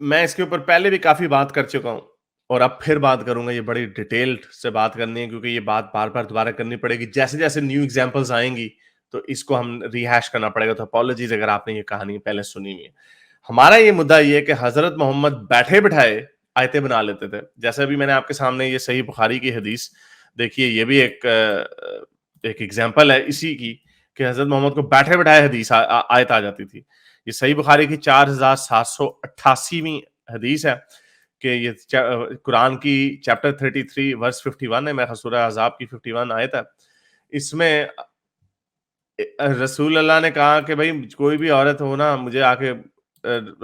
میں اس کے اوپر پہلے بھی کافی بات کر چکا ہوں اور اب پھر بات کروں گا. یہ بڑی ڈیٹیلڈ سے بات کرنی ہے کیونکہ یہ بات بار بار دوبارہ کرنی پڑے گی. جیسے جیسے نیو ایگزامپلز آئیں گی تو اس کو ہم ریہیش کرنا پڑے گا. تو اپالوجیز اگر آپ نے یہ کہانی پہلے سنی ہوئی ہے. ہمارا یہ مدعا یہ ہے کہ حضرت محمد بیٹھے بٹھائے آیتیں بنا لیتے تھے. جیسے ابھی میں نے آپ کے سامنے یہ صحیح بخاری کی حدیث دیکھیے, یہ بھی ایک ایگزامپل ہے اسی کی کہ حضرت محمد کو بیٹھے بٹھائے حدیث آیت آ جاتی تھی. یہ صحیح بخاری کی 4788ویں حدیث ہے کہ یہ قرآن کی چیپٹر 33 ورس 51 ہے. میں سورہ احزاب کی 51 آیت ہے. اس میں رسول اللہ نے کہا کہ بھائی کوئی بھی عورت ہو نا, مجھے آ کے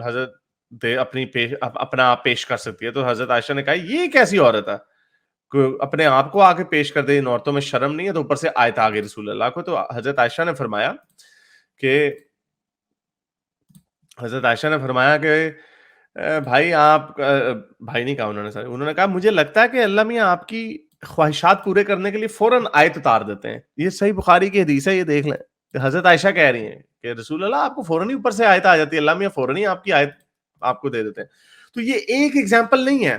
حضرت اپنا آپ پیش کر سکتی ہے. تو حضرت عائشہ نے کہا یہ کیسی عورت ہے اپنے آپ کو آ کے پیش کر دے, ان عورتوں میں شرم نہیں ہے. تو اوپر سے آیت آ گئی رسول اللہ کو. تو حضرت عائشہ نے فرمایا کہ بھائی آپ, بھائی نہیں کہا انہوں نے کہا مجھے لگتا ہے کہ اللہ میاں آپ کی خواہشات پورے کرنے کے لیے فوراً آیت اتار دیتے ہیں. یہ صحیح بخاری کی حدیث ہے, یہ دیکھ لیں. حضرت عائشہ کہہ رہی ہیں کہ رسول اللہ آپ کو فوراً ہی اوپر سے آیت آ جاتی ہے, اللہ میاں فوراً ہی آپ کی آیت آپ کو دے دیتے ہیں. تو یہ ایک ایگزامپل نہیں ہے,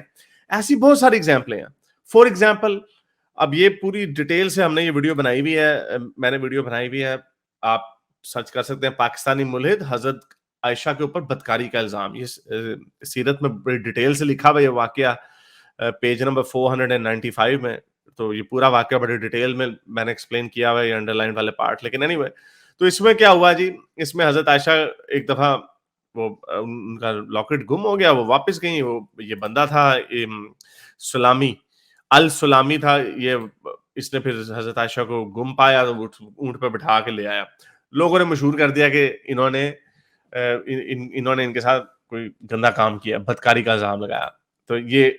ایسی بہت ساری ایگزامپلیں ہیں. فور ایگزامپل, اب یہ پوری ڈیٹیل سے ہم نے یہ ویڈیو بنائی ہوئی ہے, میں نے ویڈیو بنائی ہوئی ہے, آپ سرچ کر سکتے ہیں. پاکستانی ملحد حضرت عائشہ کے اوپر بدکاری کا الزام. یہ سیرت میں بڑی ڈیٹیل سے لکھا ہوا یہ واقعہ پیج نمبر 495 میں. تو یہ پورا واقعہ بڑی ڈیٹیل میں نے ایکسپلین کیا ہوا ہے, یہ انڈر لائن والے پارٹ. لیکن اینی وے, تو اس میں کیا ہوا جی, اس میں حضرت عائشہ ایک دفعہ وہ ان کا لاکٹ گم ہو گیا, وہ واپس گئی. وہ یہ بندہ تھا سلامی, السلامی تھا یہ. اس نے پھر حضرت عائشہ کو گم پایا تو اونٹ پہ بٹھا کے لے آیا. لوگوں نے مشہور کر دیا کہ انہوں نے ان کے ساتھ کوئی گندا کام کیا, بدکاری کا الزام لگایا. تو یہ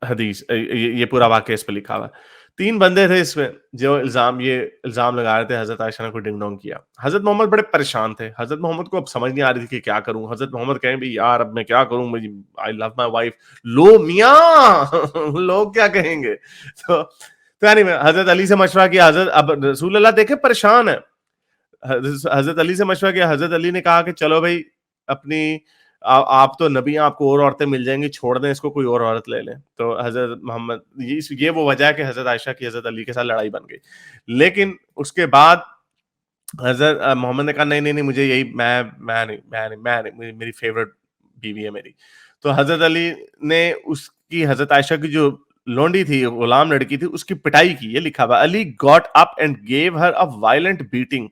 حدیث, یہ پورا واقعہ اس پہ لکھا ہوا. 3 بندے تھے اس میں جو یہ الزام لگا رہے تھے. حضرت عائشہ نے کوئی ڈنگ ڈونگ کیا. حضرت محمد بڑے پریشان تھے. حضرت محمد کو اب سمجھ نہیں آ رہی تھی کہ کیا کروں. حضرت محمد کہیں بھی یار اب میں کیا کروں, آئی لو مائی وائف. لو میاں لوگ کیا کہیں گے. تو حضرت علی سے مشورہ کیا. اب رسول اللہ دیکھے پریشان ہے, حضرت علی سے مشورہ کیا. حضرت علی نے کہا کہ چلو بھائی اپنی آپ تو نبی ہیں, آپ کو اور عورتیں مل جائیں گی, چھوڑ دیں اس کو, کوئی اور عورت لے لیں. تو حضرت محمد یہ وہ وجہ ہے کہ حضرت عائشہ کی حضرت علی کے ساتھ لڑائی بن گئی. لیکن اس کے بعد حضرت محمد نے کہا نہیں مجھے یہی میں میری فیورٹ بیوی ہے میری. تو حضرت علی نے اس کی, حضرت عائشہ کی جو لونڈی تھی, غلام لڑکی تھی, اس کی پٹائی کی. یہ لکھا ہوا, علی got up and gave her a violent beating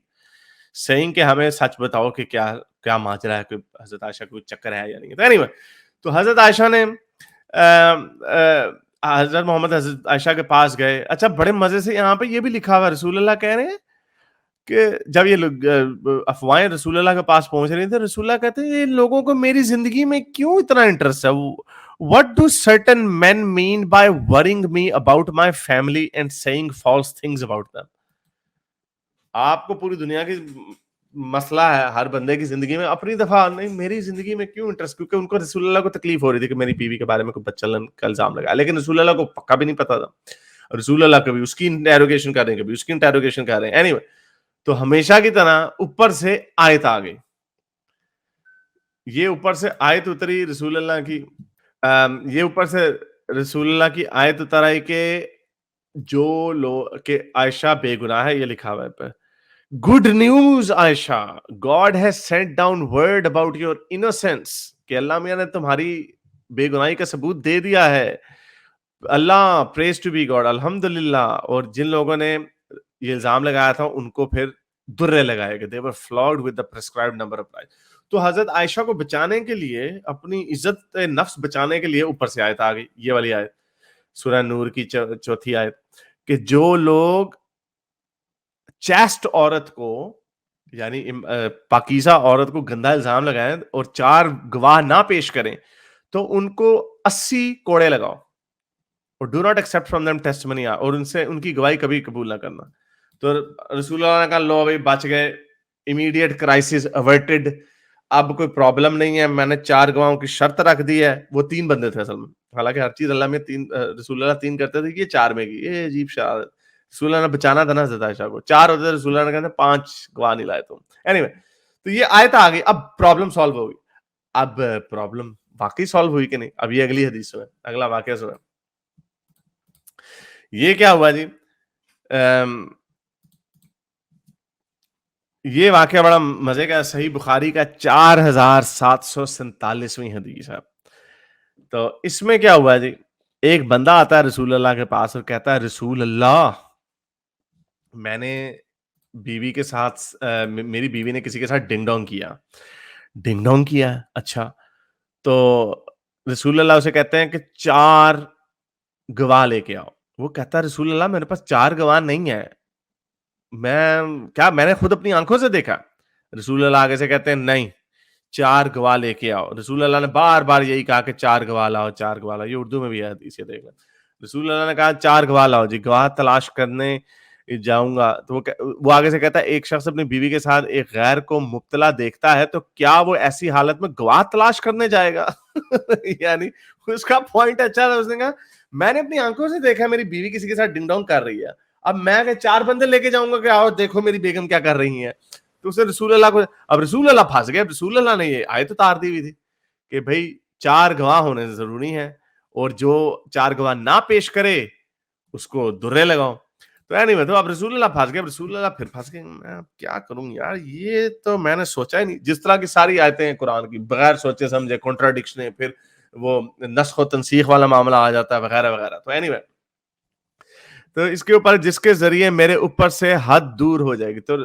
saying کہ ہمیں سچ بتاؤ کہ کیا ماجرا ہے, کہ حضرت عائشہ کو چکر ہے یا نہیں. تو حضرت عائشہ نے حضرت محمد حضرت عائشہ کے پاس گئے. اچھا بڑے مزے سے یہاں پہ یہ بھی لکھا ہوا, رسول اللہ کہہ رہے ہیں کہ جب یہ افواہیں رسول اللہ کے پاس پہنچ رہی تھے, رسول اللہ کہتے ہیں یہ لوگوں کو میری زندگی میں کیوں اتنا انٹرسٹ ہے. What do certain men mean by worrying me about my family and saying false things about them? آپ کو پوری دنیا کی مسئلہ ہے ہر بندے کی زندگی میں, اپنی دفعہ نہیں میری زندگی میں کیوں انٹرسٹ, کیونکہ ان کو رسول اللہ کو تکلیف ہو رہی تھی کہ میری بیوی کے بارے میں کوئی بچلن کا الزام لگا. لیکن رسول اللہ کو پکا بھی نہیں پتا تھا. رسول اللہ کبھی اس کی انٹیروگیشن کر رہے ہیں, کبھی اس کی انٹیروگیشن کر رہے ہیں. اینی وے, تو ہمیشہ کی طرح اوپر سے آیت آ گئی. یہ اوپر سے آیت اتری رسول اللہ کی, یہ اوپر سے رسول اللہ کی آیت اتر آئی کہ جو لوگ کہ عائشہ بے گناہ ہے. یہ لکھا ہوا ہے پہ, good news Aisha, God has sent down word about your innocence, کہ اللہ میاں نے تمہاری بے گناہی کا ثبوت دے دیا ہے. اللہ پریز ٹو بی گاڈ, الحمدللہ. اور جن لوگوں نے یہ الزام لگایا تھا ان کو پھر درے لگائے گئے. they were flogged with the prescribed number of lies. تو حضرت عائشہ کو بچانے کے لیے, اپنی عزت نفس بچانے کے لیے اوپر سے آیت آ گئی, یہ والی آیت سورہ نور کی 4 آیت, کہ جو لوگ چیسٹ عورت کو یعنی پاکیزہ عورت کو گندا الزام لگائیں اور 4 گواہ نہ پیش کریں تو ان کو 80 کوڑے لگاؤ, اور do not accept from them testimony, اور ان سے ان کی گواہی کبھی قبول نہ کرنا. تو رسول اللہ نے کہا لو بھائی بچ گئے, امیڈیٹ کرائسس ایورٹڈ, اب کوئی پرابلم نہیں ہے. میں نے 4 گواہوں کی شرط رکھ دی ہے. وہ 3 بندے تھے اصل میں, حالانکہ ہر چیز اللہ میں 3, رسول اللہ 3 کرتے تھے, یہ 4 میں کی. یہ عجیب شہادت, رسول اللہ نے بچانا تھا نا حضرت عائشہ کو. 4 ہوتے تھے, رسول اللہ نے کہتے 5 گواہ نہیں لائے تم. اینی وے, تو یہ آیت آ گئی. اب پرابلم سالو ہو گئی. اب پرابلم واقعی سالو ہوئی کہ نہیں. اب یہ اگلی حدیث ہے, اگلا واقعہ سنیں. یہ کیا ہوا جی, یہ واقعہ بڑا مزے کا, صحیح بخاری کا 4747ویں حدیث ہے. تو اس میں کیا ہوا جی, ایک بندہ آتا ہے رسول اللہ کے پاس اور کہتا ہے رسول اللہ, میں نے بیوی کے ساتھ میری بیوی نے کسی کے ساتھ ڈنگ ڈونگ کیا. ڈنگ ڈونگ کیا, اچھا. تو رسول اللہ اسے کہتے ہیں کہ 4 گواہ لے کے آؤ. وہ کہتا ہے رسول اللہ میرے پاس 4 گواہ نہیں ہے, میں نے خود اپنی آنکھوں سے دیکھا. رسول اللہ آگے سے کہتے ہیں نہیں, 4 گواہ لے کے آؤ. رسول اللہ نے بار بار یہی کہا کہ 4 گواہ لاؤ, 4 گواہ لاؤ. یہ اردو میں بھی ہے حدیث, دیکھ لیں. رسول اللہ نے کہا 4 گواہ لاؤ جی. گواہ تلاش کرنے جاؤں گا تو وہ آگے سے کہتا ہے ایک شخص اپنی بیوی کے ساتھ ایک غیر کو مبتلا دیکھتا ہے تو کیا وہ ایسی حالت میں گواہ تلاش کرنے جائے گا؟ یعنی اس کا پوائنٹ اچھا تھا. اس نے کہا میں نے اپنی آنکھوں سے دیکھا میری بیوی کسی کے ساتھ ڈنگ ڈونگ کر رہی ہے, اب میں 4 بندے لے کے جاؤں گا کہ آؤ دیکھو میری بیگم کیا کر رہی ہیں. تو اسے رسول اللہ کو, اب رسول اللہ پھنس گئے. رسول اللہ نے یہ آیت اتار دی ہوئی تھی کہ بھائی 4 گواہ ہونے ضروری ہیں, اور جو 4 گواہ نہ پیش کرے اس کو درے لگاؤ. تو نہیں تو اب رسول اللہ پھنس گئے. رسول اللہ پھر پھنس گئے, میں کیا کروں یار, یہ تو میں نے سوچا ہی نہیں. جس طرح کی ساری آیتیں ہیں قرآن کی بغیر سوچے سمجھے, کنٹراڈکشن, پھر وہ نسخ و تنسیخ والا معاملہ آ جاتا ہے وغیرہ وغیرہ. تو اینی وے, تو اس کے اوپر جس کے ذریعے میرے اوپر سے حد دور ہو جائے گی. تو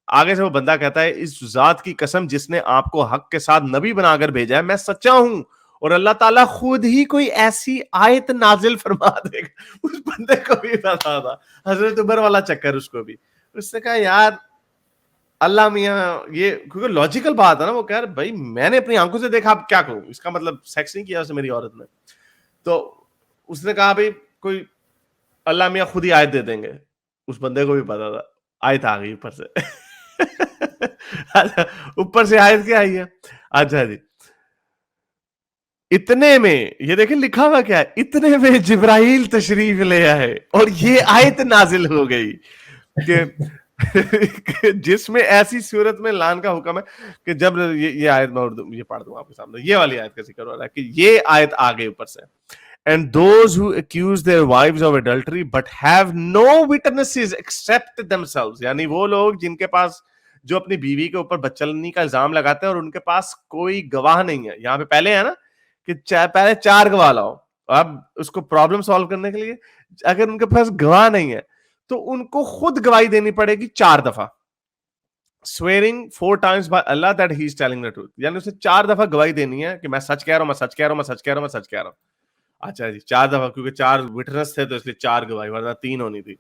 آگے سے وہ بندہ کہتا ہے اس ذات کی قسم جس نے آپ کو حق کے ساتھ نبی بنا کر بھیجا ہے, میں سچا ہوں, اور اللہ تعالیٰ خود ہی کوئی ایسی آیت نازل فرما دے گا. اس بندے کو بھی پتا تھا, حضرت عمر والا چکر اس کو بھی. اس نے کہا یار اللہ میاں, یہ کیونکہ لاجیکل بات ہے نا, وہ کہہ رہے بھائی میں نے اپنی آنکھوں سے دیکھا, اب کیا کروں, اس کا مطلب سیکس نہیں کیا اسے میری عورت نے. تو اس نے کہا بھائی کوئی اللہ میاں خود ہی آیت دے دیں گے. اس بندے کو بھی پتا تھا, آیت آ گئی اوپر سے. اوپر سے آیت کیا آئی ہے, اچھا جی, اتنے میں یہ دیکھیں لکھا ہوا کیا ہے, اتنے میں جبرائیل تشریف لے آئے اور یہ آیت نازل ہو گئی کہ جس میں ایسی صورت میں لان کا حکم ہے کہ جب یہ آیت میں یہ پڑھ دوں آپ کے سامنے, یہ والی آیت کا ذکر ہو رہا ہے کہ یہ آیت آ گئی اوپر سے. And those who accuse their wives of adultery but have no witnesses except themselves, یعنی وہ لوگ جن کے پاس جو اپنی بیوی کے اوپر بدچلنی کا الزام لگاتے ہیں اور ان کے پاس کوئی گواہ نہیں ہے. یہاں پہ پہلے ہے نا کہ پہلے 4 گواہ لاؤ. اب اس کو پرابلم سالو کرنے کے لیے اگر ان کے پاس گواہ نہیں ہے تو ان کو خود گواہی دینی پڑے گی 4 دفعہ. swearing 4 times by Allah that he is telling the truth, یعنی اسے 4 دفعہ گواہی دینی ہے کہ میں سچ کہہ رہا ہوں, میں سچ کہہ رہا ہوں, میں سچ کہہ رہا ہوں, میں سچ کہہ رہا ہوں. اچھا جی 4 دفعہ, کیونکہ 4 وٹنس تھے تو اس لیے 4 گواہی, ورنہ 3 ہونی تھی.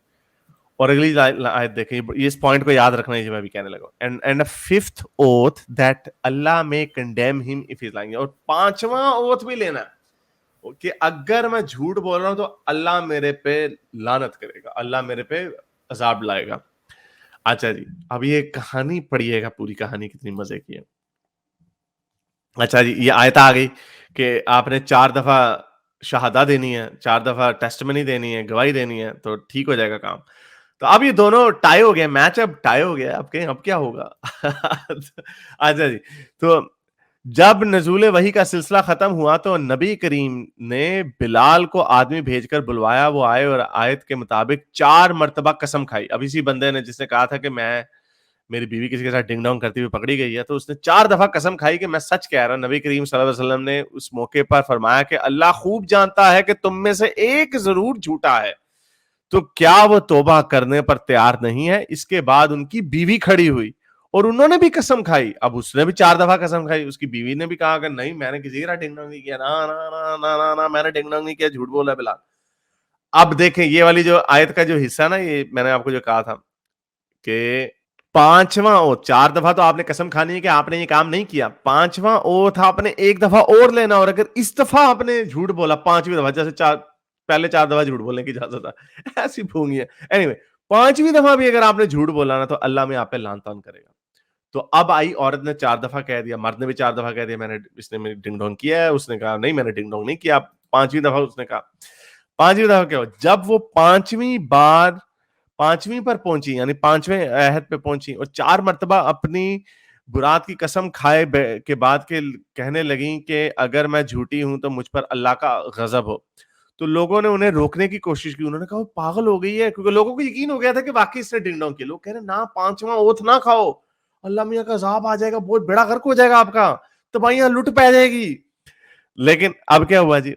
اور اگلی آیت دیکھیں, یہ اس پوائنٹ کو یاد رکھنا ہے جو میں بھی کہنے لگا. and a 5th oath that Allah may condemn him if he is lying, اور 5واں اوتھ بھی لینا ہے کہ اگر میں جھوٹ بول رہا ہوں تو اللہ میرے پہ لعنت کرے گا, اللہ میرے پہ عذاب لائے گا. اچھا جی, اب یہ کہانی پڑھیے گا, پوری کہانی کتنی مزے کی ہے. اچھا جی, یہ آیت آ گئی کہ آپ نے 4 دفعہ شہادہ دینی ہے, 4 دفعہ ٹیسٹمنی دینی ہے, گواہی دینی ہے, تو ٹھیک ہو جائے گا کام. تو اب یہ دونوں ٹائی ہو گئے, میچ اب ٹائی ہو گیا, اب کہیں اب کیا ہوگا. اچھا جی, تو جب نزول وحی کا سلسلہ ختم ہوا تو نبی کریم نے بلال کو آدمی بھیج کر بلوایا, وہ آئے اور آیت کے مطابق 4 مرتبہ قسم کھائی. اب اسی بندے نے جس نے کہا تھا کہ میری بیوی کسی کے ساتھ ڈنگ ڈونگ کرتی ہوئی پکڑی گئی ہے, تو اس نے 4 دفعہ قسم کھائی کہ میں سچ کہہ رہا ہوں. نبی کریم صلی اللہ علیہ وسلم نے اس موقع پر فرمایا کہ اللہ خوب جانتا ہے کہ تم میں سے ایک ضرور جھوٹا ہے, تو کیا وہ توبہ کرنے پر تیار نہیں ہے. اس کے بعد ان کی بیوی کھڑی ہوئی اور انہوں نے بھی قسم کھائی. اب اس نے بھی 4 دفعہ قسم کھائی. اس کی بیوی نے بھی کہا کہ نہیں میں نے کسی کے ساتھ ڈنگ ڈونگ نہیں کیا, نا میں نے ڈنگ ڈونگ نہیں کیا, جھوٹ بولا بلال. اب دیکھیں یہ والی جو آیت کا جو حصہ نا, یہ میں نے آپ کو جو کہا تھا کہ 5واں اوتھ, 4 دفعہ تو آپ نے قسم کھانی ہے کہ آپ نے یہ کام نہیں کیا, 5واں اوتھ آپ نے 1 دفعہ اور لینا, اور اگر اس دفعہ آپ نے جھوٹ بولا 5ویں دفعہ, جیسے پہلے 4 دفعہ جھوٹ بولنے کی اجازت ہے, ایسی بھونگی ہے. اینی 5ویں دفعہ بھی اگر آپ نے جھوٹ بولا نا تو اللہ میں آپ پہ لعن طعن کرے گا. تو اب آئی عورت نے 4 دفعہ کہہ دیا, مرد نے بھی 4 دفعہ کہہ دیا اس نے ڈنگ ڈونگ کیا ہے. اس نے کہا نہیں میں نے ڈنگ ڈونگ نہیں کیا. 5ویں دفعہ اس نے کہا, 5ویں دفعہ کیا ہو, جب وہ 5ویں پر پہنچی, یعنی 5ویں عہد پہ پہنچی اور 4 مرتبہ اپنی برات کی قسم کھائے کے بعد کے کہنے لگیں کہ اگر میں جھوٹی ہوں تو مجھ پر اللہ کا غضب ہو. تو لوگوں نے انہیں روکنے کی کوشش کی. انہوں نے کہا وہ پاگل ہو گئی ہے, کیونکہ لوگوں کو یقین ہو گیا تھا کہ واقعی اس نے ڈنگ ڈونگ کیا. لوگ کہہ رہے نہ, 5واں اوتھ نہ کھاؤ, اللہ میاں کا عذاب آ جائے گا, بہت بڑا غرق ہو جائے گا آپ کا, تباہیاں لٹ پہ جائے گی. لیکن اب کیا ہوا جی,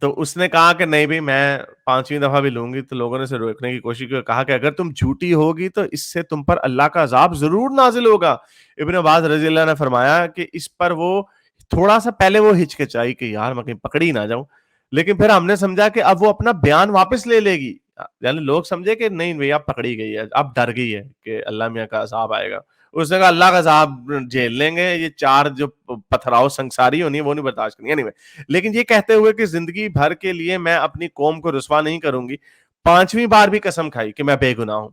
تو اس نے کہا کہ نہیں بھائی میں 5ویں دفعہ بھی لوں گی. تو لوگوں نے اسے روکنے کی کوشش کی, کہا کہ اگر تم جھوٹی ہوگی تو اس سے تم پر اللہ کا عذاب ضرور نازل ہوگا. ابن عباس رضی اللہ نے فرمایا کہ اس پر وہ تھوڑا سا پہلے وہ ہچکچائی کہ یار میں کہیں پکڑی نہ جاؤں, لیکن پھر ہم نے سمجھا کہ اب وہ اپنا بیان واپس لے لے گی. یعنی لوگ سمجھے کہ نہیں بھائی اب پکڑی گئی ہے, اب ڈر گئی ہے کہ اللہ میاں کا عذاب آئے گا. اس نے کہا اللہ کا عذاب جھیل لیں گے, یہ 4 جو پتھراؤ سنساری ہونی ہے وہ نہیں برداشت کرنی. anyway, لیکن یہ کہتے ہوئے کہ زندگی بھر کے لیے میں اپنی قوم کو رسوا نہیں کروں گی, 5ویں بار بھی قسم کھائی کہ میں بے گناہ ہوں.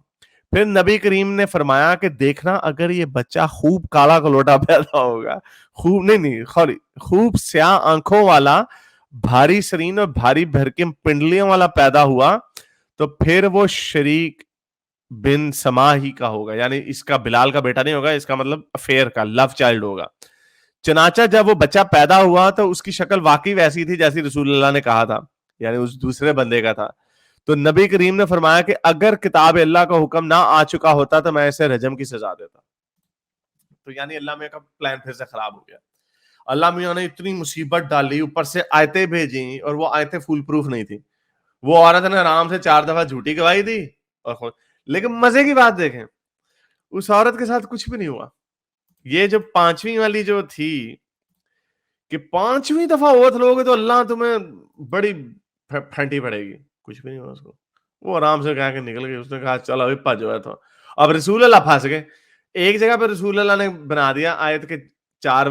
پھر نبی کریم نے فرمایا کہ دیکھنا اگر یہ بچہ خوب کالا کلوٹا پیدا ہوگا, خوب سیاہ آنکھوں والا, بھاری سرین اور بھاری بھرکم پنڈلیوں والا پیدا ہوا تو پھر وہ شریک بن سما ہی کا ہوگا, یعنی اس کا بلال کا بیٹا نہیں ہوگا, اس کا مطلب افیئر کا لو چائلڈ ہوگا. چنانچہ جب وہ بچہ پیدا ہوا تو اس کی شکل واقعی ویسی تھی جیسی رسول اللہ نے کہا تھا, یعنی اس دوسرے بندے کا تھا. تو نبی کریم نے فرمایا کہ اگر کتاب اللہ کا حکم نہ آ چکا ہوتا تو میں اسے رجم کی سزا دیتا. تو یعنی اللہ میاں کا پلان پھر سے خراب ہو گیا. اللہ میاں نے اتنی مصیبت ڈالی, اوپر سے آیتیں بھیجیں, اور وہ آیتیں فول پروف نہیں تھی. وہ عورت نے آرام سے 4 دفعہ جھوٹی گواہی دی, اور لیکن مزے کی بات دیکھیں, اس عورت کے ساتھ کچھ بھی نہیں ہوا. یہ جو 5ویں والی جو تھی کہ 5ویں دفعہ اوتھ لوگے تو اللہ تمہیں بڑی پھنٹی پڑے گی, کچھ بھی نہیں ہوا اس کو. وہ آرام سے کہا کہ نکل گئی. اس نے کہا چلو ابھی پج ہے. تو اب رسول اللہ پھنس گئے. ایک جگہ پہ رسول اللہ نے بنا دیا آیت کے 4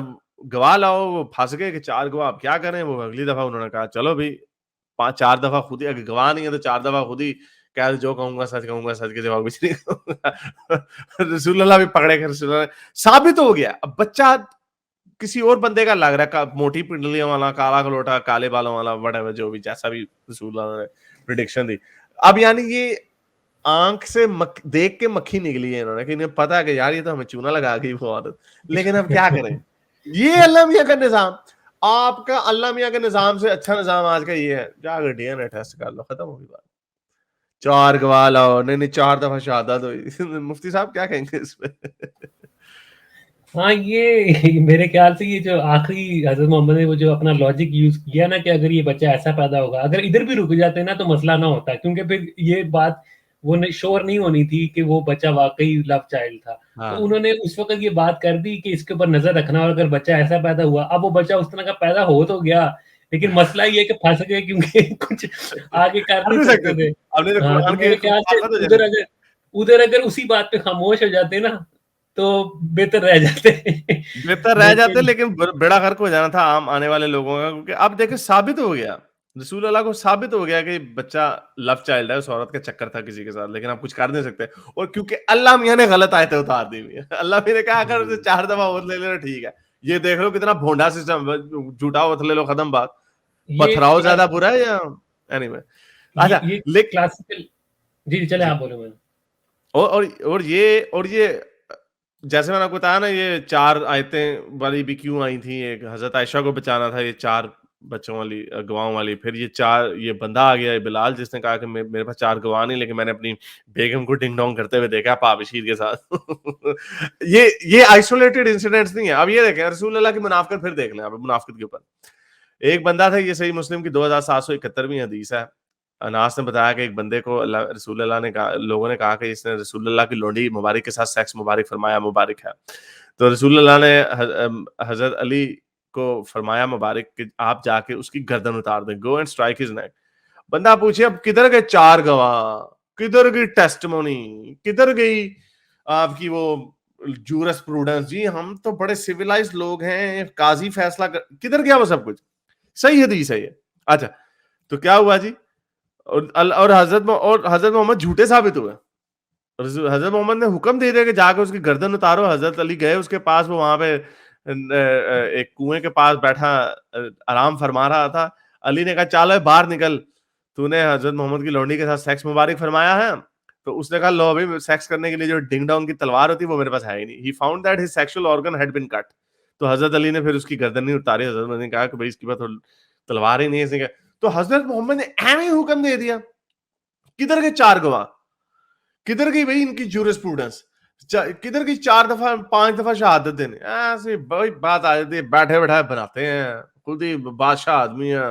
گواہ لاؤ, وہ پھنس گئے کہ 4 گواہ اب کیا کریں. وہ اگلی دفعہ انہوں نے کہا چلو بھی 4 دفعہ خود ہی, اگر گواہ نہیں ہے تو 4 دفعہ خود ہی کہہ جو کہوں گا سچ کہوں گا, سچ کے جواب کچھ نہیں کہوں گا. رسول اللہ بھی پکڑے گئے. رسول اللہ ثابت ہو گیا. اب بچہ کسی اور بندے کا لگ رہا ہے, موٹی پنڈلیوں والا, کالا کلوٹا, کالے بالوں والا, وٹ جو بھی جیسا بھی رسول اللہ نے پریڈکشن دی. اب یعنی یہ آنکھ سے دیکھ کے مکھی نکلی ہے انہوں نے, کہ انہیں پتا ہے کہ یار یہ تو ہمیں چونا لگا گئی وہ عورت, لیکن اب کیا کریں. یہ اللہ میاں کا نظام. آپ کا اللہ میاں کے نظام سے اچھا نظام آج کا یہ ہے, جا کر ڈی این اے ٹیسٹ کر لو, ختم ہوگی بات. 4 گواہ لاؤ, نہیں 4 دفعہ شہادت ہوئی. مفتی صاحب کیا کہیں گے اس پہ؟ ہاں یہ میرے خیال سے یہ جو آخری حضرت محمد نے وہ جو اپنا لاجک یوز کیا نا کہ اگر یہ بچہ ایسا پیدا ہوگا, اگر ادھر بھی رک جاتے نا تو مسئلہ نہ ہوتا, کیونکہ پھر یہ بات وہ شور نہیں ہونی تھی کہ وہ بچہ واقعی لو چائلڈ تھا. تو انہوں نے اس وقت یہ بات کر دی کہ اس کے اوپر نظر رکھنا, اور اگر بچہ ایسا پیدا ہوا, اب وہ بچہ اس طرح کا پیدا ہو تو گیا, لیکن مسئلہ یہ کہ پھنس گئے کیونکہ کچھ آگے کر نہیں سکتے تھے. ہاں تو میرے خیال سے ادھر اگر اسی بات پہ خاموش ہو جاتے نا تو بہتر رہ جاتے. لیکن بڑا غرق ہو جانا تھا عام آنے والے لوگوں کا, کیونکہ اب دیکھیں ثابت ہو گیا, رسول اللہ کو ثابت ہو گیا کہ بچہ لو چائلڈ ہے, اس عورت کا چکر تھا کسی کے ساتھ, لیکن آپ کچھ کر نہیں سکتے. اور کیونکہ اللہ میاں نے غلط آیتیں اتار دی ہوئی ہے, اللہ میاں نے کہا اگر 4 دفعہ اوتھ لے لو ٹھیک ہے, یہ دیکھ لو کتنا بھونڈا سسٹم, جھوٹا اوتھ لے لو ختم بات. پتھراؤ زیادہ برا ہے یا anyway. اچھا یہ کلاسیکل. جی چلے آپ بولے. اور یہ جیسے میں نے آپ کو بتایا نا, یہ 4 آیتیں والی بھی کیوں آئی تھیں. ایک حضرت عائشہ کو بچانا تھا, یہ 4 بچوں والی گواہوں والی. پھر یہ بندہ آ گیا بلال, جس نے کہا کہ میرے پاس 4 گواہ نہیں, لیکن میں نے اپنی بیگم کو ڈنگ ڈونگ کرتے ہوئے دیکھا پابشیر کے ساتھ. یہ آئسولیٹڈ انسیڈنٹس نہیں ہے. اب یہ دیکھیں رسول اللہ کی منافقت, پھر دیکھ لیں آپ منافقت کے اوپر. ایک بندہ تھا, یہ صحیح مسلم کی 2771ویں حدیث ہے. اناس نے بتایا کہ ایک بندے کو رسول اللہ نے کہا, لوگوں نے کہا کہ اس نے رسول اللہ کی لونڈی مبارک کے ساتھ سیکس مبارک فرمایا, مبارک ہے. تو رسول اللہ نے حضرت علی کو فرمایا مبارک کہ آپ جا کے اس کی گردن اتار دیں, گو اینڈ اسٹرائک ہز نیک. بندہ پوچھے اب کدھر گئے 4 گواہ, کدھر گئی ٹیسٹمونی, کدھر گئی آپ کی وہ جورس پروڈنس, جی ہم تو بڑے سیولائز لوگ ہیں, قاضی فیصلہ کدھر گیا وہ سب کچھ. صحیح حدیث ہے یہ. اچھا تو کیا ہوا جی, اور حضرت محمد جھوٹے ثابت ہوئے. حضرت محمد نے حکم دے دیا کہ جا کے اس کی گردن اتارو. حضرت علی گئے اس کے پاس, وہ وہاں پہ ایک کنویں کے پاس بیٹھا آرام فرما رہا تھا. علی نے کہا چالو باہر نکل, تو نے حضرت محمد کی لونڈی کے ساتھ سیکس مبارک فرمایا ہے. تو اس نے کہا لو بھائی سیکس کرنے کے لیے جو ڈنگ ڈونگ کی تلوار ہوتی ہے وہ میرے پاس ہے ہی نہیں. He found that his sexual organ had been cut. تو حضرت علی نے پھر اس کی گردن نہیں اتاری. حضرت محمد نے کہا کہ بھائی اس کے پاس تلوار ہی نہیں ہے. اس نے کہا تو حضرت محمد نے ایویں حکم دے دیا. کدھر کے 4 گواہ, کدھر گئی بھائی ان کی جورسپروڈنس, کدھر کی 4 دفعہ 5 دفعہ شہادت دینے. ایسی بھائی بات آ جاتی ہے, بیٹھے بیٹھائے بناتے ہیں, خود ہی بادشاہ آدمی ہے,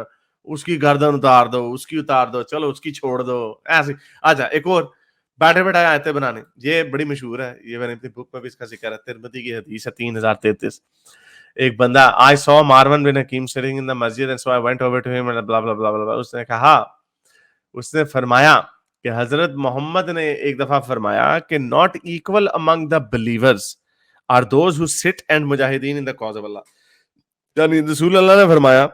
اس کی گردن اتار دو, اس کی اتار دو, چلو اس کی چھوڑ دو, ایسے. اچھا ایک اور بیٹھے بیٹھائے آیتیں بنانے, یہ بڑی مشہور ہے, یہ میں نے اپنی بک میں بھی اس کا ذکر ہے, ترمذی کی حدیث ہے 3033. ایک بندہ I saw Marwan bin Hakim sitting in the masjid and so I went over to him and blah blah blah blah blah. اس نے کہا, اس نے فرمایا کہ حضرت محمد نے ایک دفعہ فرمایا کہ not equal among the believers are those who sit and mujahideen in the cause of Allah. یعنی رسول اللہ نے فرمایا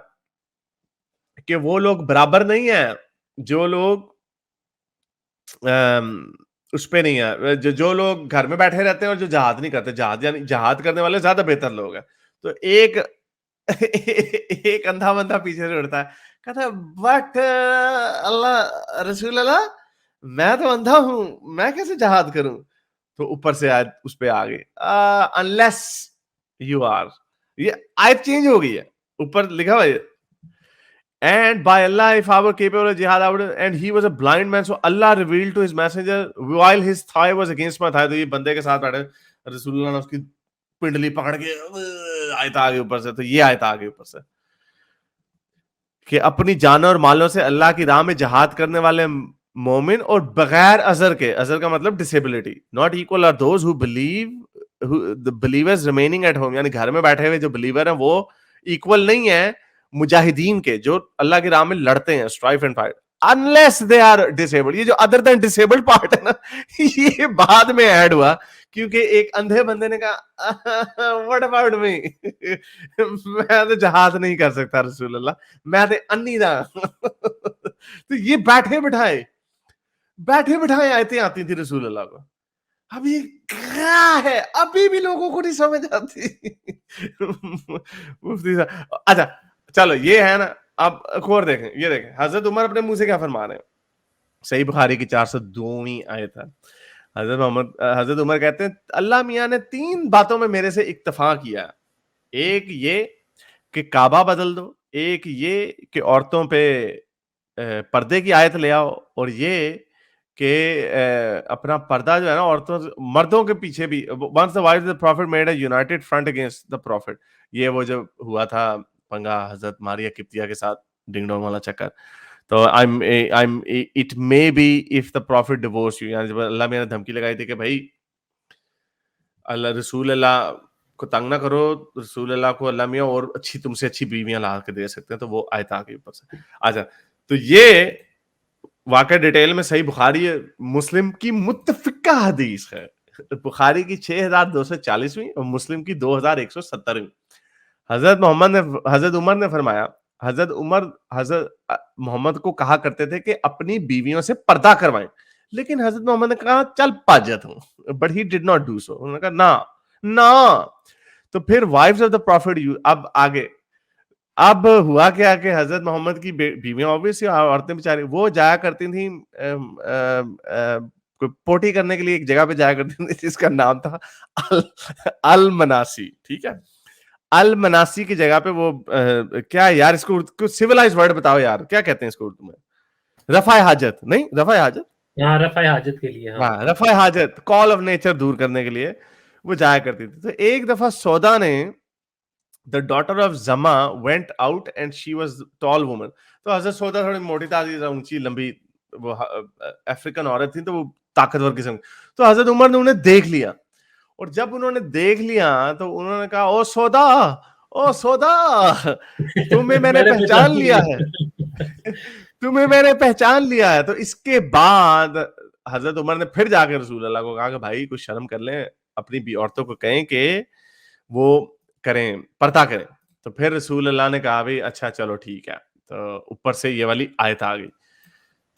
کہ وہ لوگ برابر نہیں ہیں جو لوگ اس پہ نہیں ہے, جو لوگ گھر میں بیٹھے رہتے ہیں اور جو جہاد نہیں کرتے. جہاد یعنی جہاد کرنے والے زیادہ بہتر لوگ ہیں. تو ایک اندھا بندہ پیچھے سے اڑتا ہے, کہتا ہے بٹ اللہ رسول اللہ میں تو اندھا ہوں, میں کیسے جہاد کروں. تو اوپر سے آیت اس پہ آ گئی unless you are, یہ آیت چینج ہو گئی ہے, اوپر لکھا ہوا ہے and by Allah if I were capable of jihad I would, and he was a blind man so Allah revealed to his messenger while his thigh was against my thigh. تو یہ بندے کے ساتھ بیٹھے رسول اللہ نے اس کی پنڈلی پکڑ کے آیت آ گئی اوپر سے. تو یہ آیت آ گئی اوپر سے کہ اپنی جانوں اور مالوں سے اللہ کی راہ میں جہاد کرنے والے مومن اور بغیر عذر کے, عذر کا مطلب disability, not equal are those who believe, the believers remaining at home, یعنی گھر میں بیٹھے ہوئے جو بلیور ہیں وہ ایکول نہیں ہیں مجاہدین کے جو اللہ کی راہ میں لڑتے ہیں, strive and fight, unless they are disabled. یہ جو other than disabled part ہے نا, یہ بعد میں ایڈ ہوا کیونکہ ایک اندھے بندے نے کہا what about me, میں تو جہاد نہیں کر سکتا رسول اللہ, میں تو انی دا. تو یہ بیٹھے بٹھائے آیتیں آتی تھی رسول اللہ کو. اب یہ کیا ہے, ابھی بھی لوگوں کو نہیں سمجھ آتی. مفتی صاحب اچھا چلو یہ ہے نا. اب ایک اور دیکھیں, یہ دیکھیں حضرت عمر اپنے منہ سے کیا فرما رہے ہیں. صحیح بخاری کی 402ویں آیت ہے. حضرت عمر کہتے ہیں اللہ میاں نے 3 باتوں میں میرے سے اکتفا کیا. ایک یہ کہ کعبہ بدل دو, ایک یہ کہ عورتوں پہ پردے کی آیت لے آؤ, اور یہ کہ اپنا پردہ جو ہے نا عورتوں مردوں کے پیچھے بھی. once the wives of the prophet made a united front against the prophet, یہ وہ جو ہوا تھا پنگا حضرت ماریہ قبطیہ کے ساتھ ڈنگ ڈونگ والا چکر. تو it may be if the prophet divorced you, یعنی اللہ میں نے دھمکی لگائی تھی کہ بھائی اللہ رسول اللہ کو تنگ نہ کرو, رسول اللہ کو اللہ میاں اور اچھی تم سے اچھی بیویاں لا کے دے سکتے ہیں. تو وہ آیت آ گئی اوپر سے. اچھا تو یہ واقع ڈیٹیل میں صحیح بخاری مسلم کی متفقہ حدیث ہے. بخاری کی 6240ویں اور مسلم کی 2170ویں. حضرت عمر نے فرمایا, حضرت محمد کو کہا کرتے تھے کہ اپنی بیویوں سے پردہ کروائیں, لیکن حضرت محمد نے کہا چل پاجت ہوں, but he did not do so. انہوں نے کہا نا. تو پھر وائفز آف دا پروفٹ, اب آگے اب ہوا کیا کہ حضرت محمد کی بیویاں اوبویسلی عورتیں بیچاری وہ جایا کرتی تھیں پوٹی کرنے کے لیے, ایک جگہ پہ جایا کرتی تھیں جس کا نام تھا المناسی. ٹھیک ہے, المناسی کی جگہ پہ وہ کیا یار اس کو سیولائز ورڈ بتاؤ یار, کیا کہتے ہیں اس کو اردو میں, رفع حاجت نہیں, رفع حاجت, ہاں رفع حاجت کے لیے, ہاں رفع حاجت, کال آف نیچر دور کرنے کے لیے وہ جایا کرتی تھی. تو ایک دفعہ سودا نے the daughter of Zama went out and she was tall woman. تو حضرت سودا تھوڑی موٹی تازی اونچی لمبی وہ افریقن عورت تھی, تو وہ طاقتور قسم. تو حضرت عمر نے انہیں دیکھ لیا, اور جب انہوں نے دیکھ لیا تو انہوں نے کہا او سودا تمہیں میں نے پہچان لیا ہے, تمہیں میں نے پہچان لیا ہے. تو اس کے بعد حضرت عمر نے پھر جا کے رسول اللہ کو کہا کہ بھائی کچھ شرم کر لیں, اپنی عورتوں کو کہیں کہ وہ کریں, پردہ کریں. تو پھر رسول اللہ نے کہا بھائی اچھا چلو ٹھیک ہے. تو اوپر سے یہ والی آیت آ گئی.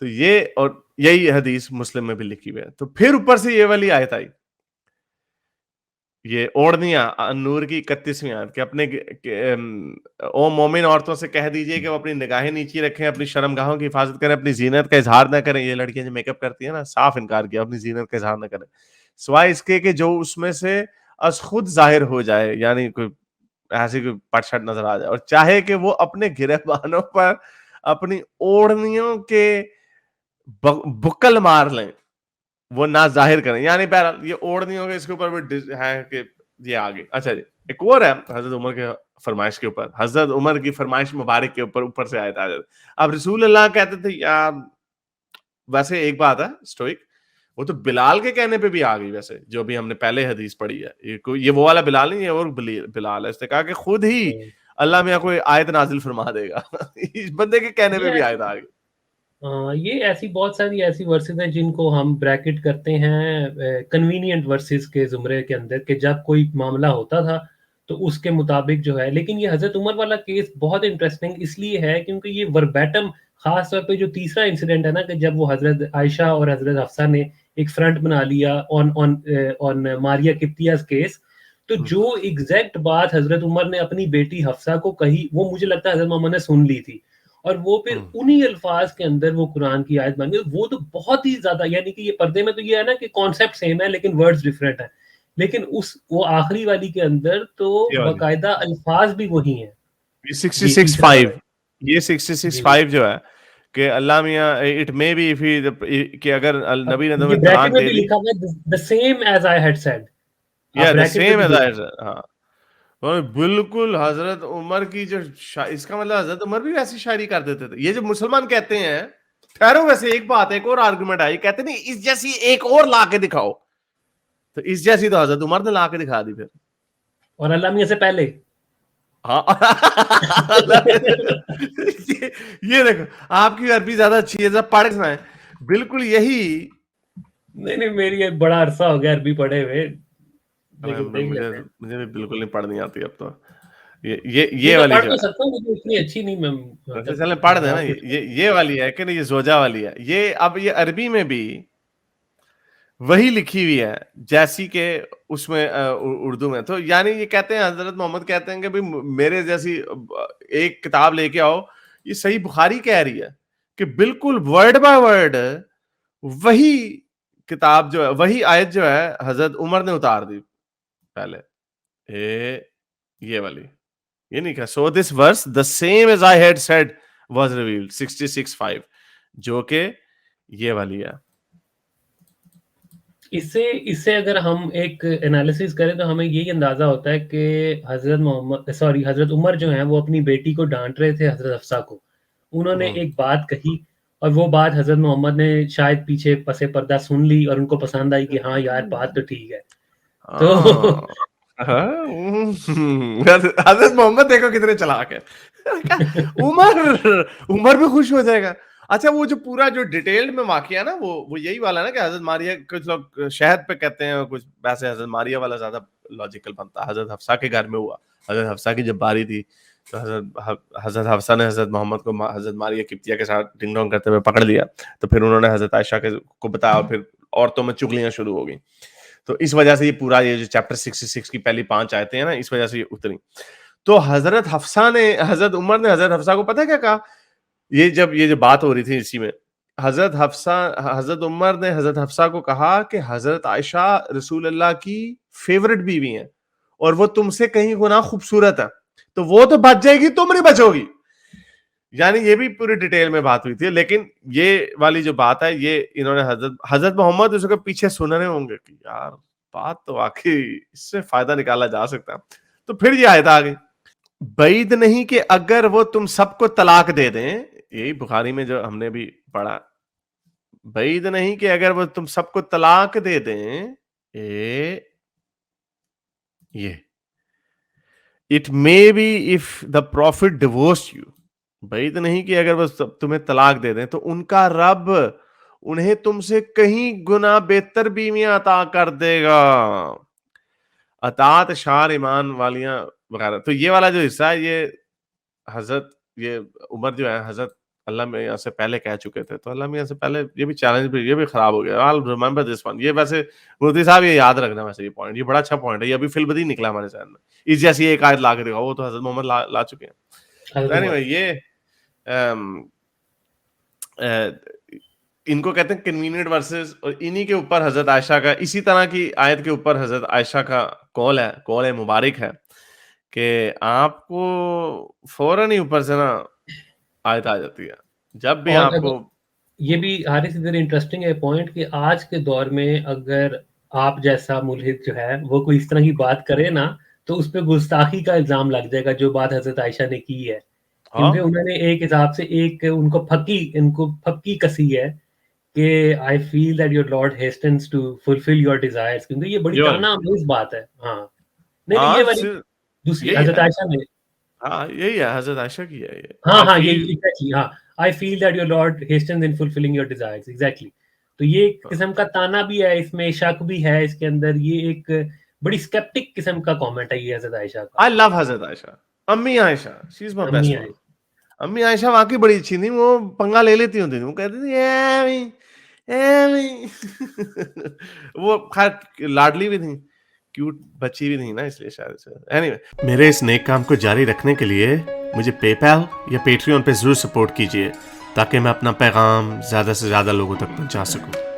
تو یہ اور یہی حدیث مسلم میں بھی لکھی ہوئی ہے. تو پھر اوپر سے یہ والی آیت آئی یہ اوڑھنیاں نور کی 31ویں آیت کہ اپنے او مومن عورتوں سے کہہ دیجئے کہ وہ اپنی نگاہیں نیچی رکھیں، اپنی شرمگاہوں کی حفاظت کریں، اپنی زینت کا اظہار نہ کریں. یہ لڑکیاں جو میک اپ کرتی ہیں نا، صاف انکار کیا، اپنی زینت کا اظہار نہ کریں سوائے اس کے کہ جو اس میں سے از خود ظاہر ہو جائے، یعنی کوئی ایسی کوئی پٹ شٹ نظر آ جائے، اور چاہے کہ وہ اپنے گریبانوں پر اپنی اوڑھنیوں کے بکل مار لیں، وہ نہ ظاہر کریں. یعنی بہرحال یہ اوڑھنیوں کے اس کے اوپر بھی ہے کہ یہ آگے. اچھا جی، ایک اور ہے حضرت عمر کے فرمائش کے اوپر، حضرت عمر کی فرمائش مبارک کے اوپر سے آیت آ جاتی. اب رسول اللہ کہتے تھے یار، ویسے ایک بات ہے اسٹوئک، وہ تو بلال کے کہنے پہ بھی آ گئی، ویسے جو بھی ہم نے پہلے حدیث پڑھی ہے، یہ وہ والا بلال نہیں، یہ اور بلال ہے. اس نے کہا کہ خود ہی اللہ میاں کوئی آیت نازل فرما دے گا. اس بندے کے کہنے پہ بھی آیت آ گئی. یہ ایسی بہت ساری ایسی ورسز ہیں جن کو ہم بریکٹ کرتے ہیں کنوینئنٹ ورسز کے زمرے کے اندر، کہ جب کوئی معاملہ ہوتا تھا تو اس کے مطابق جو ہے. لیکن یہ حضرت عمر والا کیس بہت انٹرسٹنگ اس لیے ہے کیونکہ یہ وربیٹم، خاص طور پہ جو تیسرا انسیڈنٹ ہے نا، کہ جب وہ حضرت عائشہ اور حضرت حفصہ نے ایک فرنٹ بنا لیا آن ماریا قبطیہ's کیس، تو جو ایگزیکٹ بات حضرت عمر نے اپنی بیٹی حفصہ کو کہی، وہ مجھے لگتا ہے حضرت محمد نے سن لی تھی، اور وہ پھر انہی الفاظ کے اندر وہ قرآن کی آیت بن گئی. وہ تو بہت ہی زیادہ، یعنی کہ یہ پردے میں تو یہ ہے نا کہ کانسیپٹ سیم ہے لیکن ورڈز ڈفرینٹ ہیں، لیکن وہ آخری والی کے اندر تو باقاعدہ الفاظ بھی وہی ہیں. یہ 66.5 یہ 66.5 جو ہے کہ اللہ میاں اٹ مے بی کہ اگر نبی نے تمہیں طلاق دے دی، لکھا ہوا ہے the same as I had said. ہاں بالکل حضرت عمر کی جو اس کا مطلب حضرت عمر بھی ویسی شاعری کر دیتے تھے. یہ جو مسلمان کہتے ہیں، ٹھہرو ویسے ایک بات، ایک اور آرگومنٹ آئی، کہتے نہیں اس جیسی ایک اور لا کے دکھاؤ، تو اس جیسی تو حضرت عمر نے لا کے دکھا دی پھر، اور اللہ میاں سے پہلے. ہاں یہ دیکھو آپ کی عربی زیادہ اچھی ہے، پڑھ سنائیں. بالکل یہی. نہیں میری بڑا عرصہ ہو گیا عربی پڑھے ہوئے، مجھے بھی بالکل نہیں پڑھنی آتی اب تو. یہ والی پڑھ جو تو سکتا ہوں لیکن اتنی اچھی نہیں. میں چلیں پڑھ دیں نا. یہ والی ہے کہ یہ زوجہ والی ہے. یہ اب یہ عربی میں بھی وہی لکھی ہوئی ہے جیسی کہ اس میں اردو میں. تو یعنی یہ کہتے ہیں حضرت محمد کہتے ہیں کہ بھئی میرے جیسی ایک کتاب لے کے آؤ. یہ صحیح بخاری کہہ رہی ہے کہ بالکل ورڈ بائی ورڈ وہی کتاب جو ہے، وہی آیت جو ہے حضرت عمر نے اتار دی پہلے. یہ والی یہ نہیں کہا سو دس ورس the same as I had said was revealed 66.5 جو کہ یہ والی ہے. اس سے اگر ہم ایک انالیسس کریں تو ہمیں یہی اندازہ ہوتا ہے کہ حضرت عمر جو ہیں وہ اپنی بیٹی کو ڈانٹ رہے تھے حضرت حفصہ کو. انہوں نے ایک بات کہی اور وہ بات حضرت محمد نے شاید پیچھے پس پردہ سن لی اور ان کو پسند آئی کہ ہاں یار بات تو ٹھیک ہے. تو حضرت محمد دیکھو کتنے چلاک ہے. عمر بھی خوش ہو جائے گا. اچھا وہ جو پورا جو ڈیٹیلڈ میں واقعہ ہے نا وہ یہی والا نا کہ حضرت ماریہ، کچھ لوگ شہد پہ کہتے ہیں، کچھ ویسے حضرت ماریہ والا زیادہ لاجیکل بنتا. حضرت حفصہ کے گھر میں ہوا، حضرت حفصہ کی جب باری تھی تو حضرت حفصہ نے حضرت محمد کو حضرت ماریہ قبطیہ کے ساتھ ڈنگ ڈونگ کرتے ہوئے پکڑ لیا. تو پھر انہوں نے حضرت عائشہ کو بتایا اور پھر عورتوں میں چگلیاں شروع ہو گئیں. تو اس وجہ سے یہ پورا یہ جو چیپٹر 66 کی پہلی 5 آیتیں ہیں نا، اس وجہ سے یہ اتری. تو حضرت حفصہ نے، حضرت عمر نے حضرت حفصہ کو پتہ کیا کہا؟ یہ جو بات ہو رہی تھی اسی میں، حضرت عمر نے حضرت حفصہ کو کہا کہ حضرت عائشہ رسول اللہ کی فیورٹ بیوی ہیں اور وہ تم سے کہیں گنا خوبصورت ہے، تو وہ تو بچ جائے گی، تم نہیں بچو گی. یعنی یہ بھی پوری ڈیٹیل میں بات ہوئی تھی. لیکن یہ والی جو بات ہے یہ انہوں نے حضرت محمد اس کے پیچھے سن رہے ہوں گے کہ یار بات تو واقعی اس سے فائدہ نکالا جا سکتا ہے. تو پھر یہ آیت آ گئی، بعید نہیں کہ اگر وہ تم سب کو طلاق دے دیں. یہی بخاری میں جو ہم نے بھی پڑھا، بعید نہیں کہ اگر وہ تم سب کو طلاق دے دیں. یہ it may be if the prophet divorced you, بعید نہیں کہ اگر وہ تمہیں طلاق دے دیں تو ان کا رب انہیں تم سے کہیں گنا بہتر بیویاں عطا کر دے گا. اطاعت شار ایمان والیاں وغیرہ. تو یہ والا جو حصہ ہے یہ حضرت، یہ عمر جو ہے حضرت اللہ میاں سے پہلے کہہ چکے تھے, تو اللہ میاں سے پہلے یہ بھی چیلنج بھی, یہ بھی خراب ہو گیا. I'll remember this one. یہ ویسے مفتی صاحب یہ یاد رکھنا ویسے, یہ پوائنٹ یہ بڑا اچھا پوائنٹ ہے, یہ ابھی فی البدی نکلا ہمارے ذہن میں. اس جیسی ایک آیت لا کے دکھاؤ, وہ تو حضرت محمد لا چکے ہیں. anyway, یہ ان کو کہتے ہیں کنوینئنٹ ورسز, اور انہی کے اوپر حضرت عائشہ کا, اسی طرح کی آیت کے اوپر حضرت عائشہ کا قول ہے, قول مبارک ہے کہ آپ کو فوراً ہی اوپر سے نا آیت آ جاتی ہے جب بھی آپ کو. یہ بھی حارث ادھر انٹرسٹنگ ہے پوائنٹ کہ آج کے دور میں اگر آپ جیسا ملحد جو ہے وہ کوئی اس طرح کی بات کرے نا تو اس پہ گستاخی کا الزام لگ جائے گا, جو بات حضرت عائشہ نے کی ہے, کیونکہ انہوں نے ایک حساب سے ایک ان کو پھکی کسی ہے کہ I feel that your Lord hastens to fulfill your desires, کیونکہ یہ بڑی طعنہ امیز بات ہے. ہاں نہیں یہ والی دوسری حضرت عائشہ نے, ہاں یہی ہے حضرت عائشہ کی ہے یہ. ہاں یہی ایگزیکٹلی, ہاں I feel that your Lord hastens in fulfilling your desires, exactly. تو یہ ایک قسم کا طعنہ بھی ہے, اس میں شک بھی ہے اس کے اندر, یہ ایک بڑی اسکیپٹک قسم کا کامنٹ ہے یہ حضرت عائشہ کا. I love حضرت عائشہ, امی عائشہ, she is my best friend. امی عائشہ واقعی بڑی اچھی تھی, وہ پنگا لے لیتی ہوتی تھی, وہ کہتی تھی وہ خیر لاڈلی بھی تھی, کیوٹ بچی بھی نہیں نا, اس لیے شاید سے. اینی میرے اس نیک کام کو جاری رکھنے کے لیے مجھے پے پیل یا پیٹریون پہ ضرور سپورٹ کیجیے تاکہ میں اپنا پیغام زیادہ سے زیادہ لوگوں تک پہنچا سکوں.